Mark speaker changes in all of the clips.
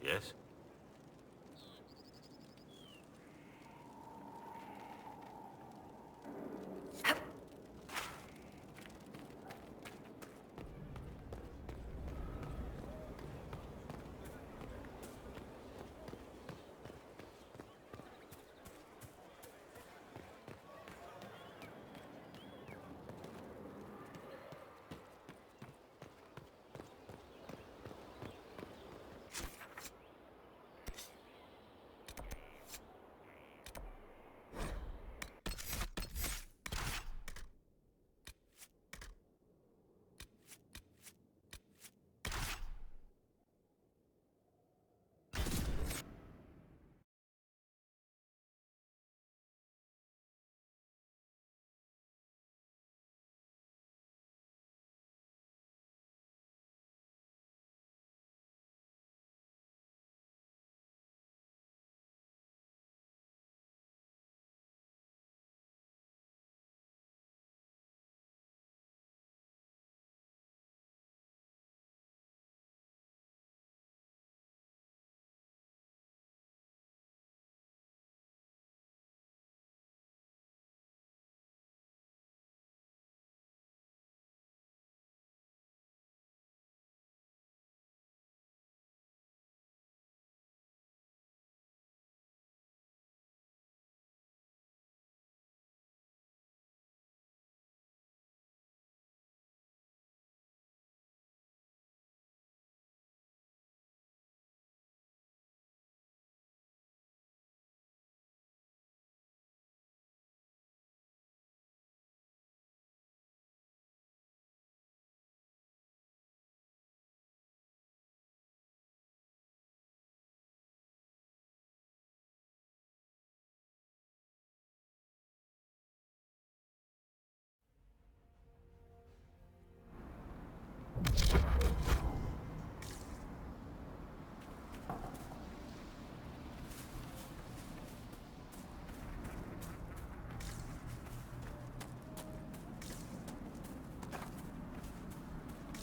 Speaker 1: Yes?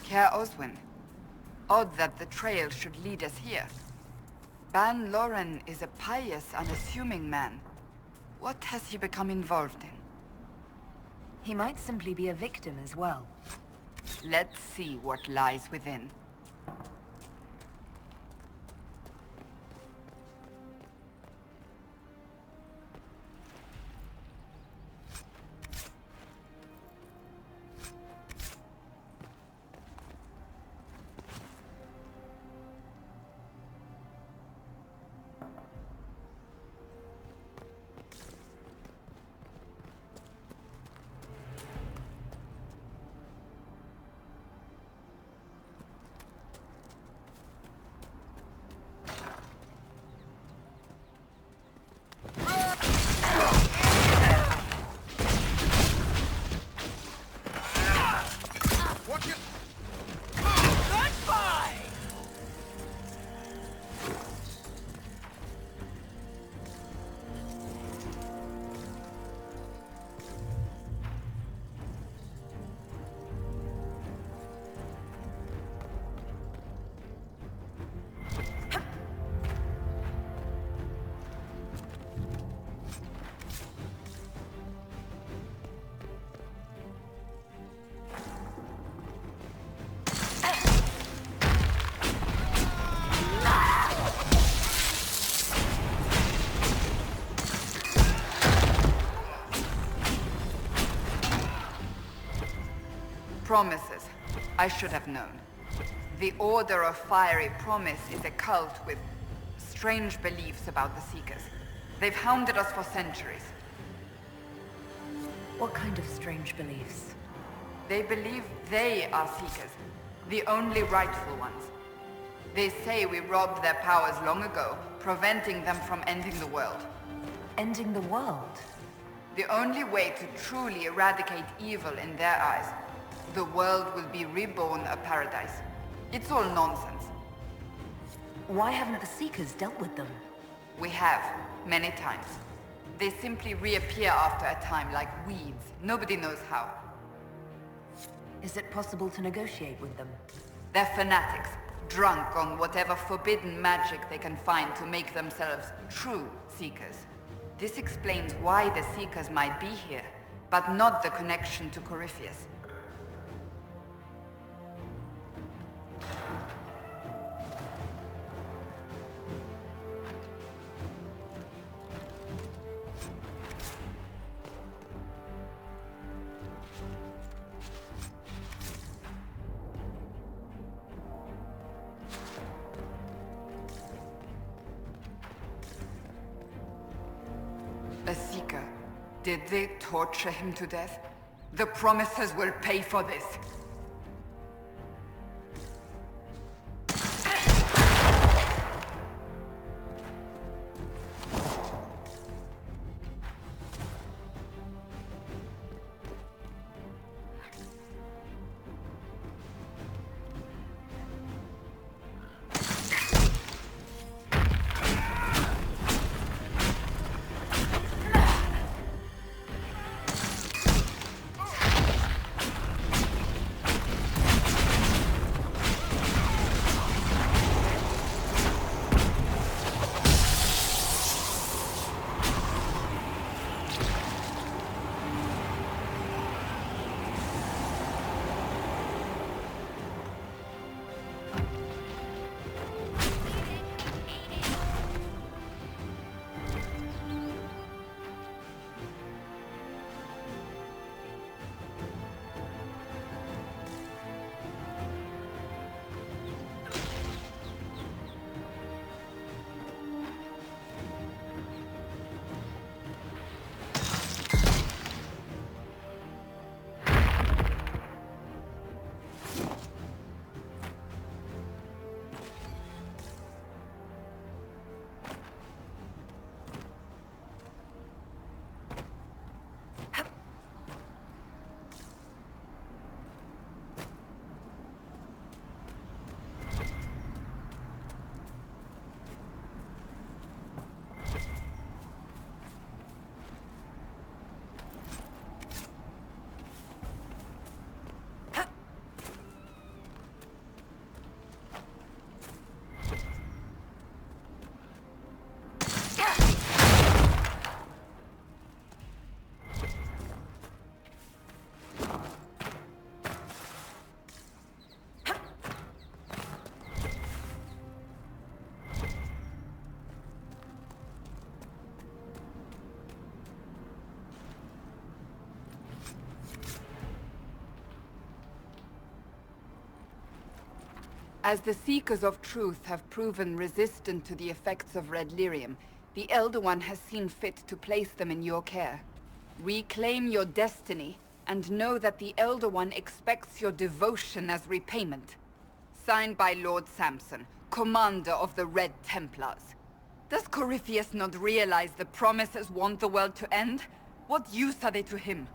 Speaker 2: Herr Oswin, odd that the trail should lead us here. Ban Loren is a pious, unassuming man. What has he become involved in?
Speaker 3: He might simply be a victim as well.
Speaker 2: Let's see what lies within. Promises. I should have known. The Order of Fiery Promise is a cult with strange beliefs about the Seekers. They've hounded us for centuries.
Speaker 3: What kind of strange beliefs?
Speaker 2: They believe they are Seekers, the only rightful ones. They say we robbed their powers long ago, preventing them from ending the world.
Speaker 3: Ending the world?
Speaker 2: The only way to truly eradicate evil in their eyes, the world will be reborn a paradise. It's all nonsense.
Speaker 3: Why haven't the Seekers dealt with them?
Speaker 2: We have, many times. They simply reappear after a time like weeds. Nobody knows how.
Speaker 3: Is it possible to negotiate with them?
Speaker 2: They're fanatics. drunk on whatever forbidden magic they can find to make themselves true Seekers. This explains why the Seekers might be here, but not the connection to Corypheus. A Seeker. Did they torture him to death? The Promisers will pay for this. As the Seekers of Truth have proven resistant to the effects of red lyrium, the Elder One has seen fit to place them in your care. Reclaim your destiny, and know that the Elder One expects your devotion as repayment. Signed by Lord Samson, Commander of the Red Templars. Does Corypheus not realize the Promisers want the world to end? What use are they to him?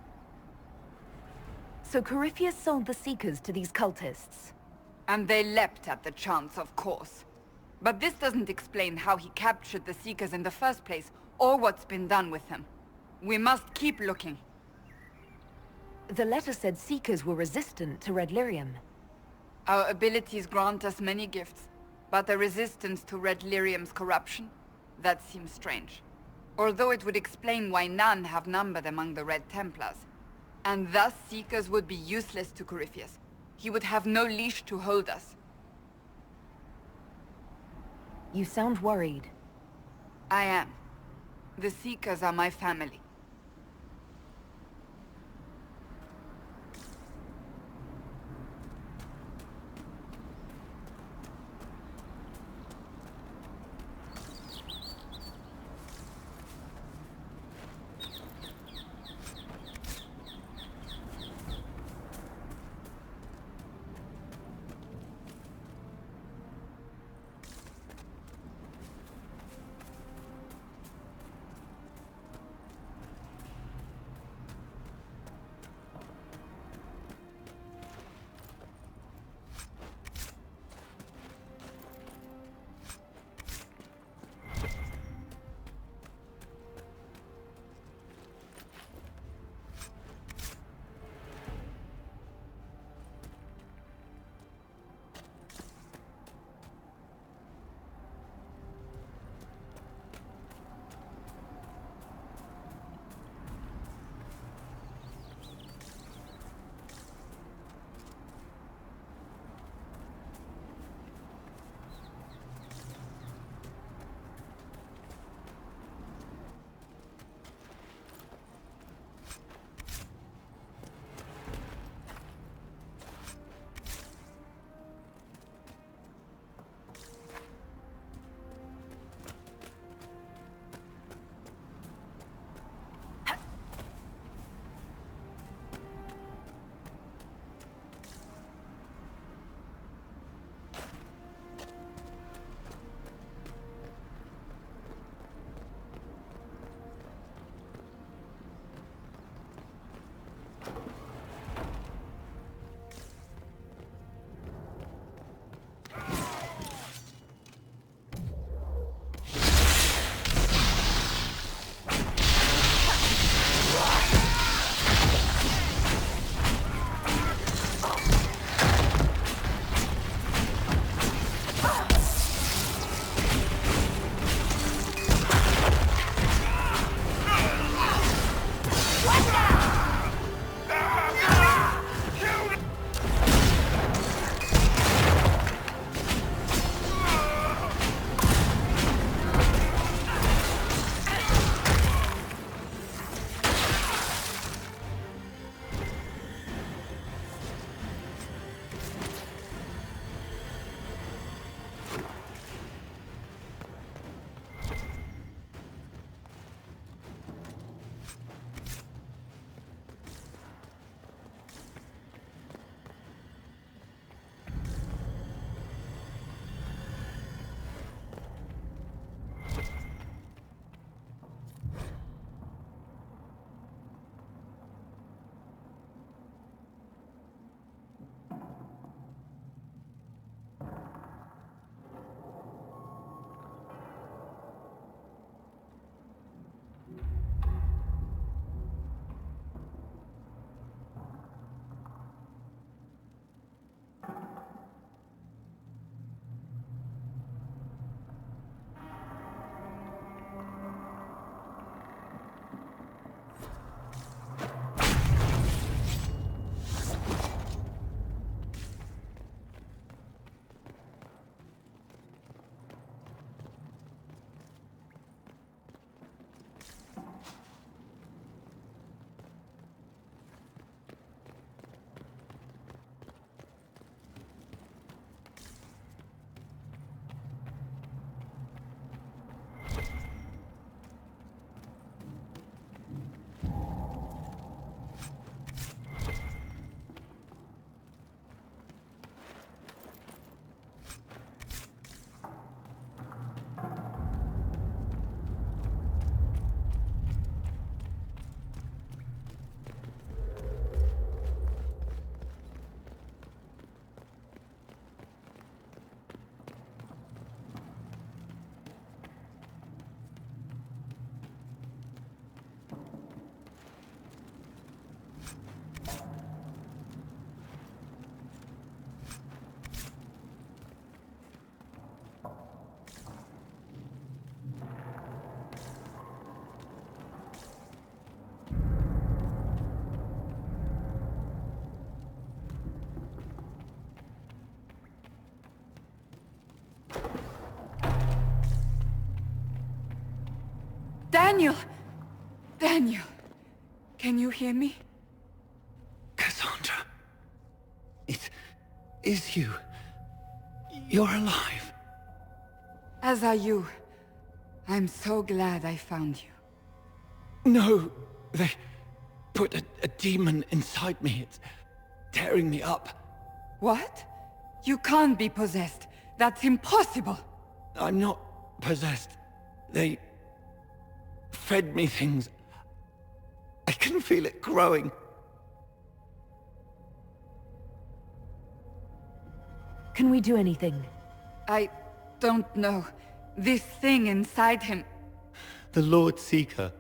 Speaker 3: So Corypheus sold the Seekers to these cultists.
Speaker 2: And they leapt at the chance, of course. But this doesn't explain how he captured the Seekers in the first place, or what's been done with them. We must keep looking.
Speaker 3: The letter said Seekers were resistant to red lyrium.
Speaker 2: Our abilities grant us many gifts, but a resistance to red lyrium's corruption? That seems strange. Although it would explain why none have numbered among the Red Templars. And thus Seekers would be useless to Corypheus. He would have no leash to hold us.
Speaker 3: You sound worried.
Speaker 2: I am. The Seekers are my family. Daniel! Daniel! Can you hear me?
Speaker 1: Cassandra. It is you. You're alive.
Speaker 2: As are you. I'm so glad I found you.
Speaker 1: No, they put a demon inside me. It's tearing me up.
Speaker 2: What? You can't be possessed. That's impossible.
Speaker 1: I'm not possessed. They fed me things. I can feel it growing.
Speaker 3: Can we do anything?
Speaker 2: I don't know. This thing inside him...
Speaker 1: The Lord Seeker.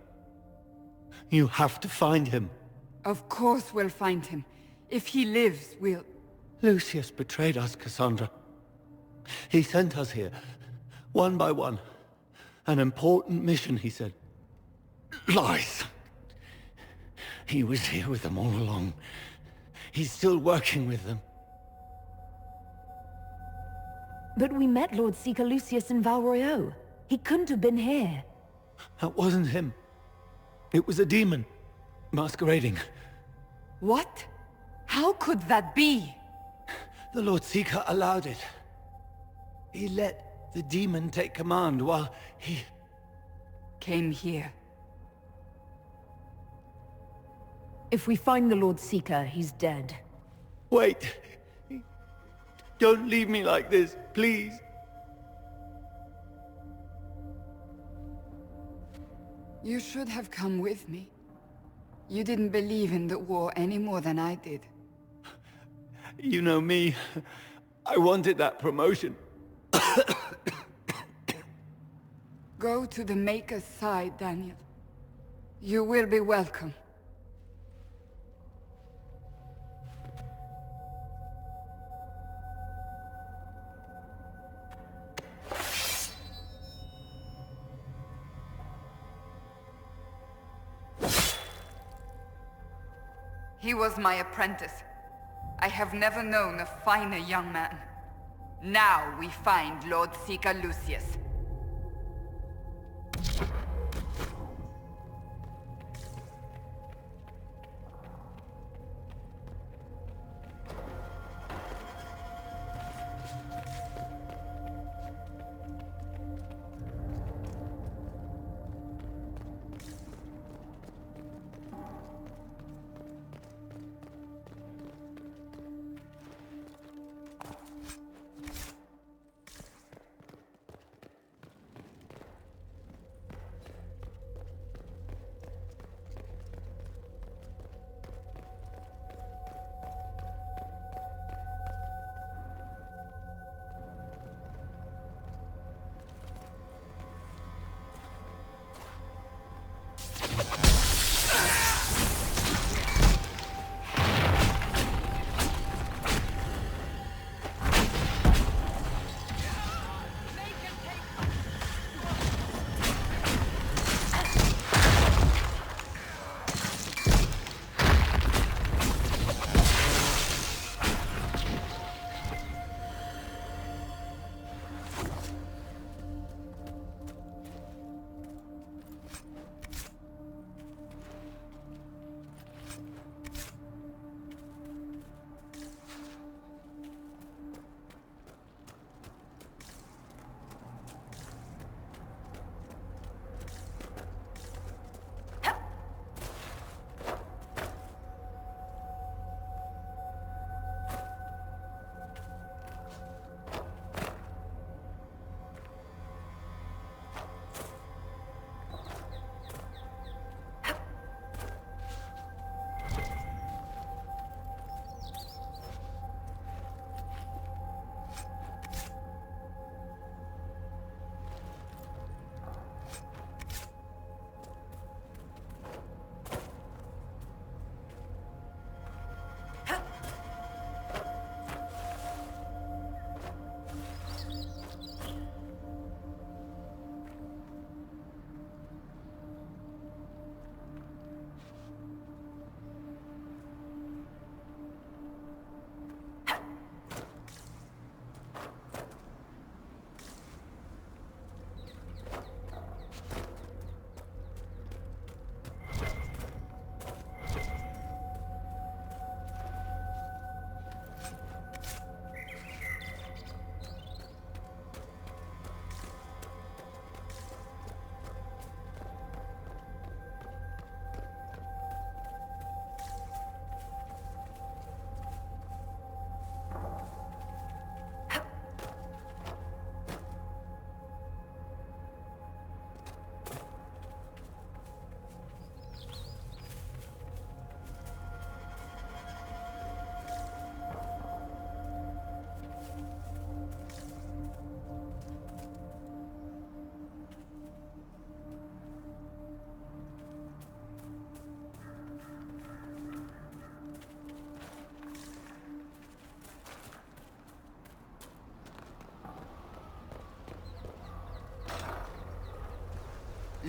Speaker 1: You have to find him.
Speaker 2: Of course we'll find him. If he lives, we'll...
Speaker 1: Lucius betrayed us, Cassandra. He sent us here, one by one. An important mission, he said. Lies! He was here with them all along. He's still working with them.
Speaker 3: But we met Lord Seeker Lucius in Val Royeaux. He couldn't have been here.
Speaker 1: That wasn't him. It was a demon, masquerading.
Speaker 2: What? How could that be?
Speaker 1: The Lord Seeker allowed it. He let the demon take command while he...
Speaker 2: Came here.
Speaker 3: If we find the Lord Seeker, he's dead.
Speaker 1: Wait! Don't leave me like this, please.
Speaker 2: You should have come with me. You didn't believe in the war any more than I did.
Speaker 1: You know me. I wanted that promotion.
Speaker 2: Go to the Maker's side, Daniel. You will be welcome. He was my apprentice. I have never known a finer young man. Now we find Lord Seeker Lucius.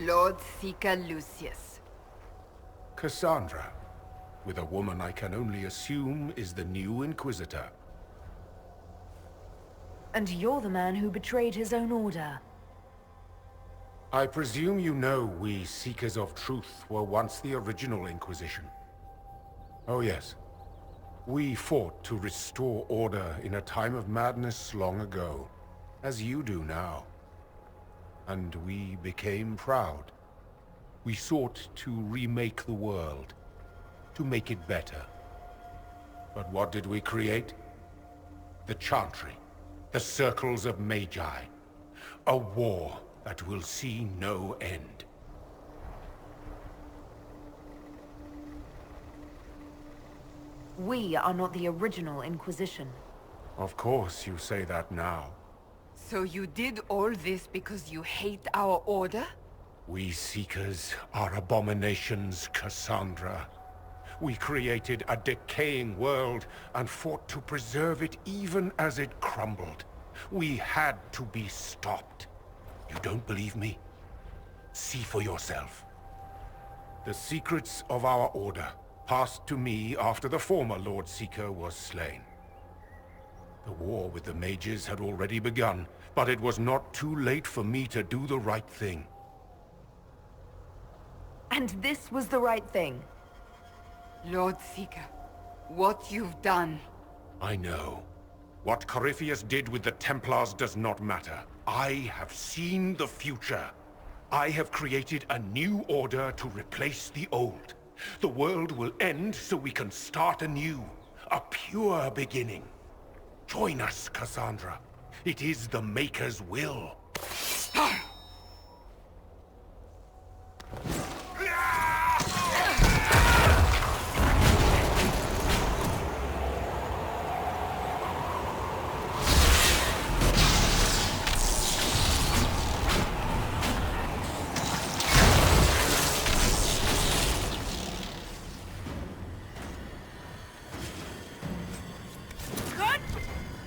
Speaker 2: Lord Seeker Lucius.
Speaker 4: Cassandra, with a woman I can only assume is the new Inquisitor.
Speaker 3: And you're the man who betrayed his own order.
Speaker 4: I presume you know we Seekers of Truth were once the original Inquisition. Oh yes. We fought to restore order in a time of madness long ago, as you do now. And we became proud. We sought to remake the world, to make it better. But what did we create? The Chantry, the Circles of Magi. A war that will see no end.
Speaker 3: We are not the original Inquisition.
Speaker 4: Of course you say that now.
Speaker 2: So you did all this because you hate our order?
Speaker 4: We Seekers are abominations, Cassandra. We created a decaying world and fought to preserve it even as it crumbled. We had to be stopped. You don't believe me? See for yourself. The secrets of our order passed to me after the former Lord Seeker was slain. The war with the mages had already begun, but it was not too late for me to do the right thing.
Speaker 3: And this was the right thing.
Speaker 2: Lord Seeker, what you've done.
Speaker 4: I know. What Corypheus did with the Templars does not matter. I have seen the future. I have created a new order to replace the old. The world will end so we can start anew. A pure beginning. Join us, Cassandra. It is the Maker's will.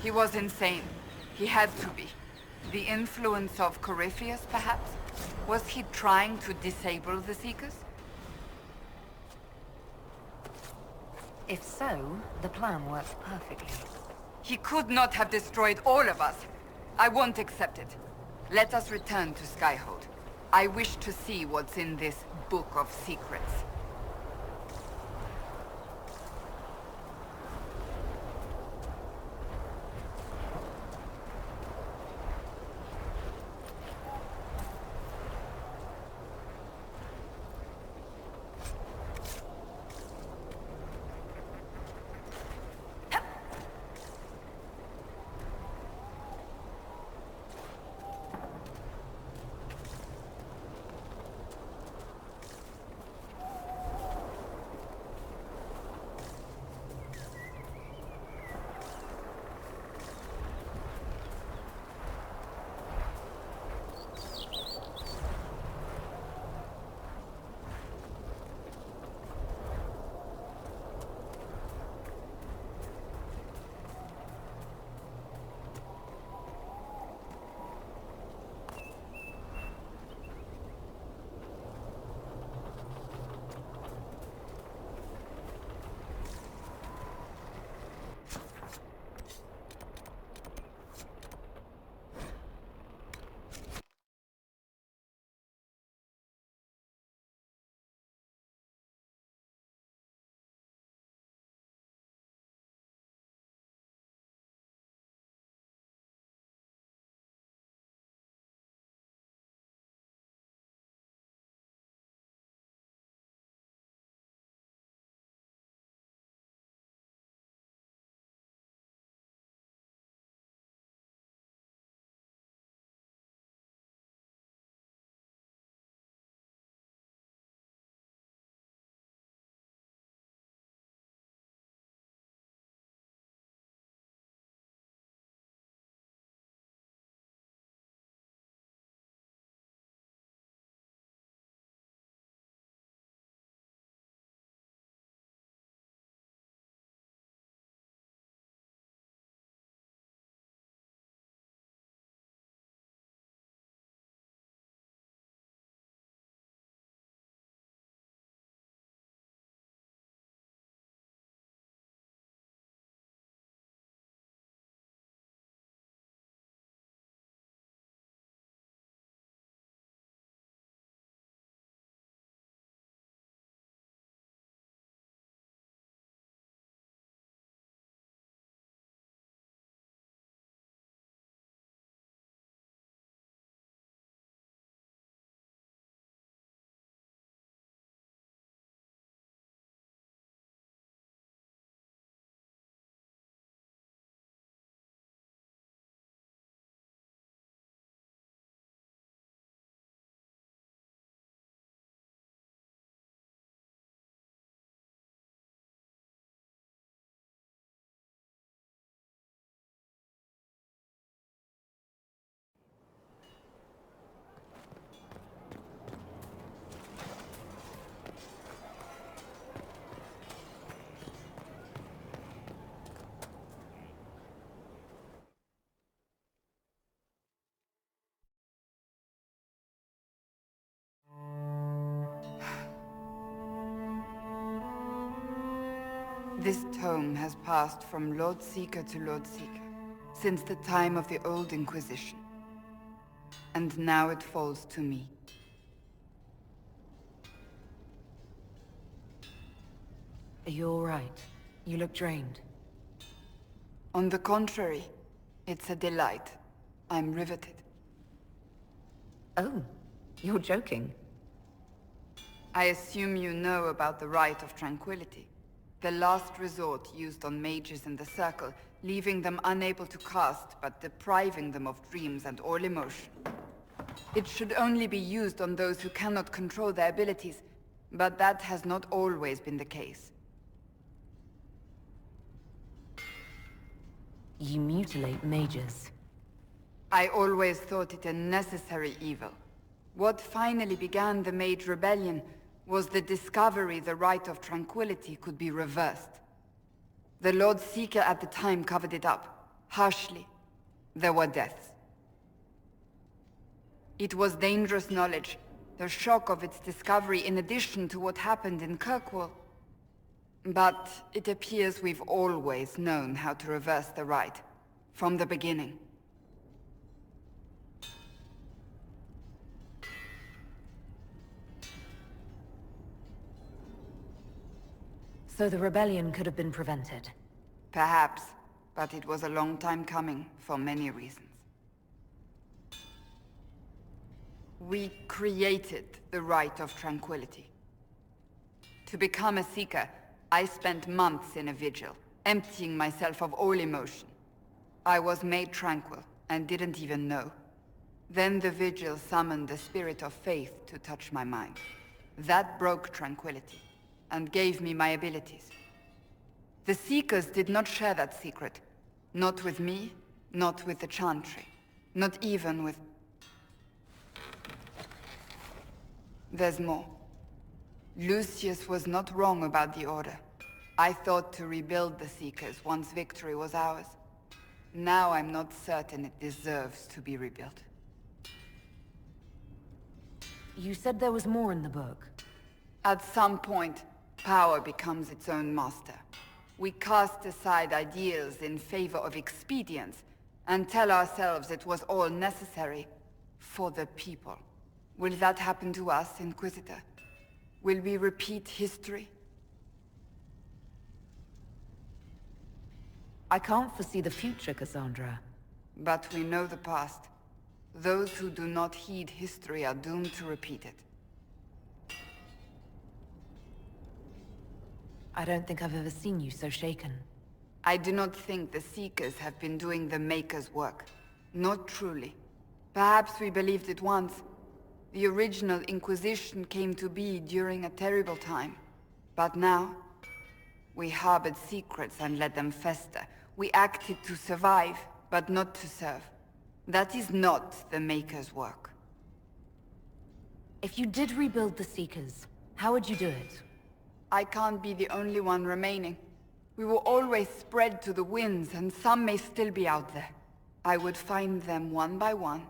Speaker 2: He was insane. He had to be. The influence of Corypheus, perhaps? Was he trying to disable the Seekers?
Speaker 3: If so, the plan works perfectly.
Speaker 2: He could not have destroyed all of us. I won't accept it. Let us return to Skyhold. I wish to see what's in this Book of Secrets. This tome has passed from Lord Seeker to Lord Seeker, since the time of the old Inquisition. And now it falls to me.
Speaker 3: Are you all right? You look drained.
Speaker 2: On the contrary, it's a delight. I'm riveted.
Speaker 3: Oh, you're joking.
Speaker 2: I assume you know about the Rite of Tranquility. The last resort used on mages in the Circle, leaving them unable to cast, but depriving them of dreams and all emotion. It should only be used on those who cannot control their abilities, but that has not always been the case.
Speaker 3: You mutilate mages.
Speaker 2: I always thought it a necessary evil. What finally began the Mage Rebellion was the discovery the Rite of Tranquility could be reversed. The Lord Seeker at the time covered it up, harshly. There were deaths. It was dangerous knowledge, the shock of its discovery in addition to what happened in Kirkwall. But it appears we've always known how to reverse the Rite, from the beginning.
Speaker 3: So the rebellion could have been prevented.
Speaker 2: Perhaps, but it was a long time coming, for many reasons. We created the Rite of Tranquility. To become a Seeker, I spent months in a vigil, emptying myself of all emotion. I was made tranquil, and didn't even know. Then the vigil summoned the spirit of faith to touch my mind. That broke tranquility, and gave me my abilities. The Seekers did not share that secret. Not with me, not with the Chantry, not even with... There's more. Lucius was not wrong about the Order. I thought to rebuild the Seekers once victory was ours. Now I'm not certain it deserves to be rebuilt.
Speaker 3: You said there was more in the book.
Speaker 2: At some point, power becomes its own master. We cast aside ideals in favor of expedience, and tell ourselves it was all necessary for the people. Will that happen to us, Inquisitor? Will we repeat history?
Speaker 3: I can't foresee the future, Cassandra.
Speaker 2: But we know the past. Those who do not heed history are doomed to repeat it.
Speaker 3: I don't think I've ever seen you so shaken.
Speaker 2: I do not think the Seekers have been doing the Maker's work. Not truly. Perhaps we believed it once. The original Inquisition came to be during a terrible time. But now, we harbored secrets and let them fester. We acted to survive, but not to serve. That is not the Maker's work.
Speaker 3: If you did rebuild the Seekers, how would you do it?
Speaker 2: I can't be the only one remaining. We will always spread to the winds, and some may still be out there. I would find them one by one.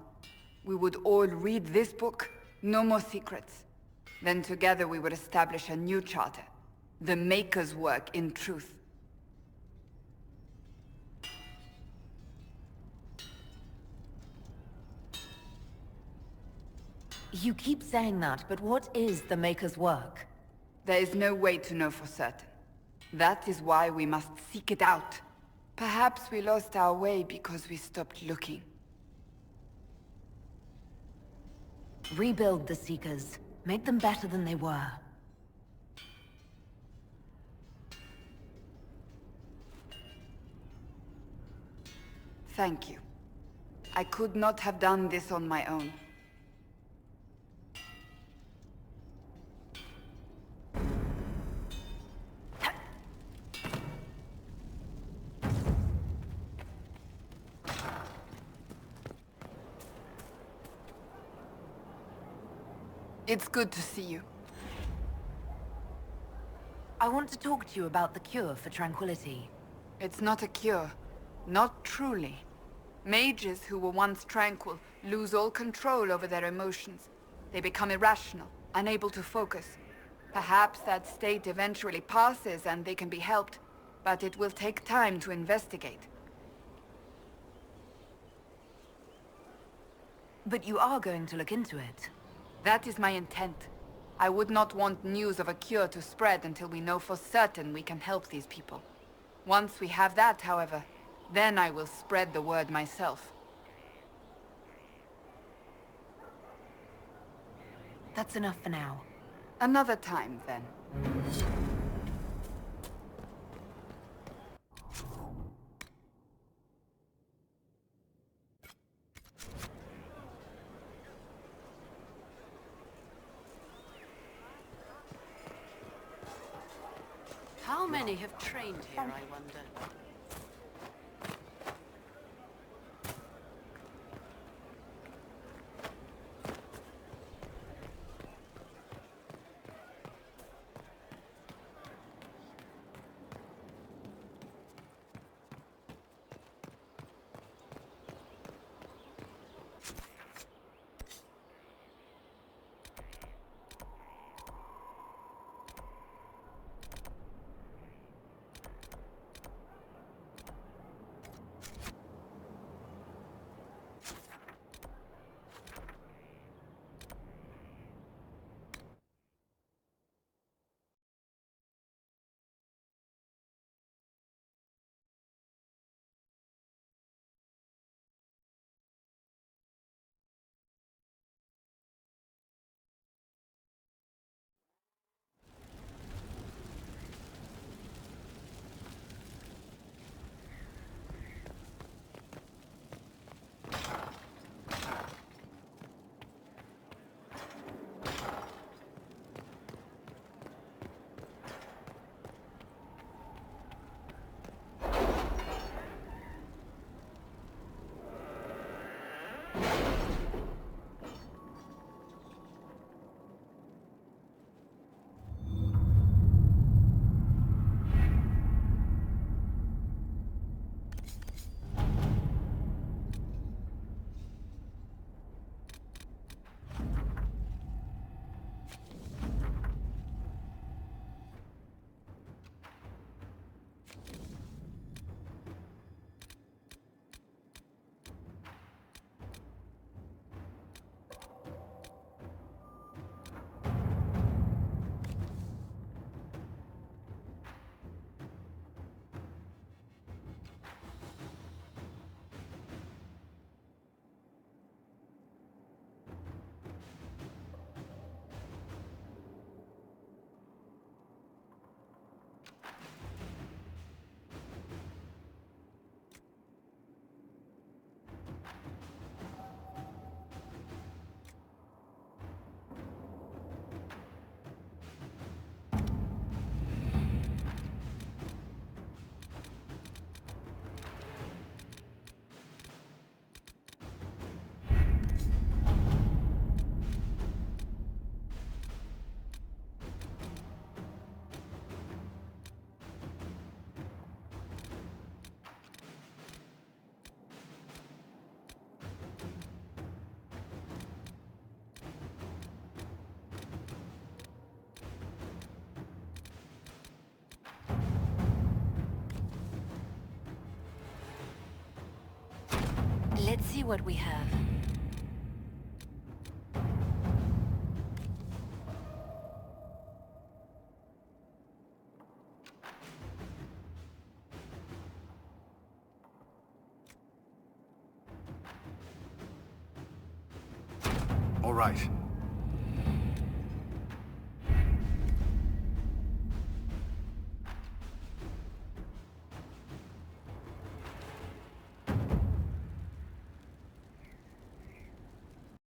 Speaker 2: We would all read this book, no more secrets. Then together we would establish a new charter. The Maker's work in truth.
Speaker 3: You keep saying that, but what is the Maker's work?
Speaker 2: There is no way to know for certain. That is why we must seek it out. Perhaps we lost our way because we stopped looking.
Speaker 3: Rebuild the Seekers. Make them better than they were.
Speaker 2: Thank you. I could not have done this on my own. It's good to see you.
Speaker 3: I want to talk to you about the cure for tranquility.
Speaker 2: It's not a cure. Not truly. Mages who were once tranquil lose all control over their emotions. They become irrational, unable to focus. Perhaps that state eventually passes and they can be helped. but it will take time to investigate.
Speaker 3: But you are going to look into it.
Speaker 2: That is my intent. I would not want news of a cure to spread until we know for certain we can help these people. Once we have that, however, then I will spread the word myself.
Speaker 3: That's enough for now.
Speaker 2: Another time, then.
Speaker 5: How many have trained here, I wonder?
Speaker 3: Let's see what we have.
Speaker 6: All right.